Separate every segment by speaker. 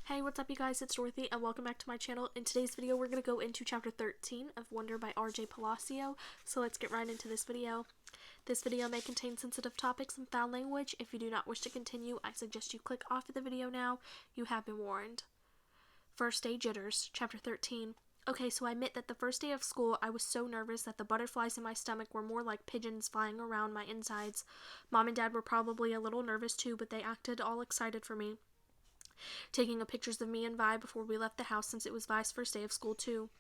Speaker 1: Hey, what's up you guys, it's Dorothy and welcome back to my channel. In today's video we're going to go into chapter 13 of Wonder by R.J. Palacio, so let's get right into this video. This video may contain sensitive topics and foul language. If you do not wish to continue, I suggest you click off of the video now. You have been warned. First day jitters, chapter 13. Okay, so I admit that the first day of school I was so nervous that the butterflies in my stomach were more like pigeons flying around my insides. Mom and Dad were probably a little nervous too, but they acted all excited for me, taking pictures of me and Vi before we left the house since it was Vi's first day of school too.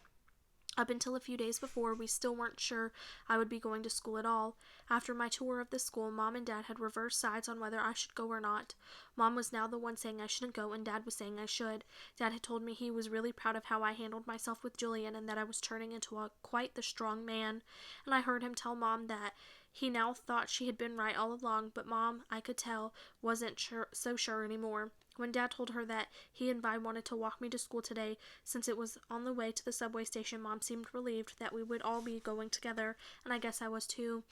Speaker 1: Up until a few days before, we still weren't sure I would be going to school at all. After my tour of the school, Mom and Dad had reversed sides on whether I should go or not. Mom was now the one saying I shouldn't go, and Dad was saying I should. Dad had told me he was really proud of how I handled myself with Julian and that I was turning into quite the strong man. And I heard him tell Mom that he now thought she had been right all along, but Mom, I could tell, wasn't so sure anymore. When Dad told her that he and Vi wanted to walk me to school today, since it was on the way to the subway station, Mom seemed relieved that we would all be going together, and I guess I was too.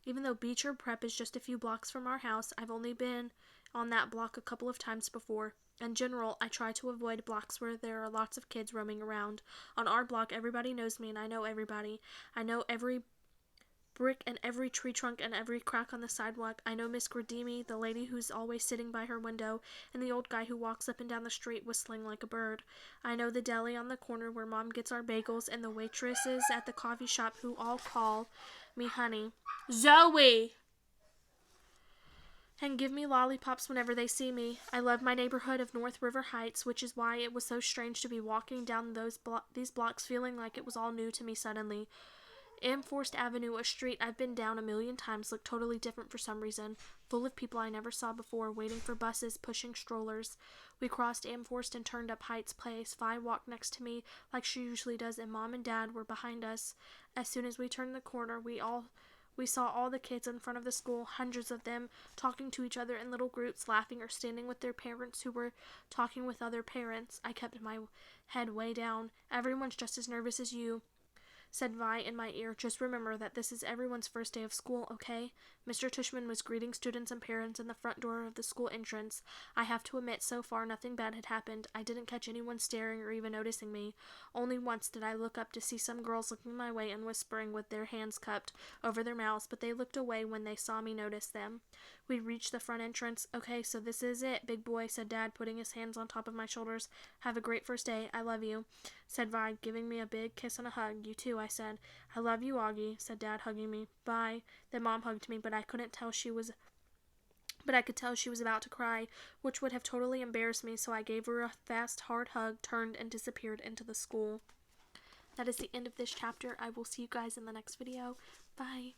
Speaker 1: Even though Beecher Prep is just a few blocks from our house, I've only been on that block a couple of times before. In general, I try to avoid blocks where there are lots of kids roaming around. On our block, everybody knows me, and I know everybody. I know every brick and every tree trunk and every crack on the sidewalk. I know Miss Gradimi, the lady who's always sitting by her window, and the old guy who walks up and down the street whistling like a bird. I know the deli on the corner where Mom gets our bagels, and the waitresses at the coffee shop who all call me honey. Zoe! And give me lollipops whenever they see me. I love my neighborhood of North River Heights, which is why it was so strange to be walking down these blocks feeling like it was all new to me suddenly. Amherst Avenue, a street I've been down a million times, looked totally different for some reason, full of people I never saw before, waiting for buses, pushing strollers. We crossed Amherst and turned up Heights Place. Vi walked next to me like she usually does, and Mom and Dad were behind us. As soon as we turned the corner, we saw all the kids in front of the school, hundreds of them, talking to each other in little groups, laughing or standing with their parents who were talking with other parents. I kept my head way down. Everyone's just as nervous as you, said Vi in my ear. Just remember that this is everyone's first day of school, okay? Mr. Tushman was greeting students and parents in the front door of the school entrance. I have to admit, so far nothing bad had happened. I didn't catch anyone staring or even noticing me. Only once did I look up to see some girls looking my way and whispering with their hands cupped over their mouths, but they looked away when they saw me notice them. We reached the front entrance. Okay, so this is it, big boy, said Dad, putting his hands on top of my shoulders. Have a great first day. I love you, said Vi, giving me a big kiss and a hug. You too, I said. I love you, Augie, said Dad, hugging me. Bye. Then Mom hugged me, but I could tell she was about to cry, which would have totally embarrassed me, so I gave her a fast, hard hug, turned, and disappeared into the school. That is the end of this chapter. I will see you guys in the next video. Bye.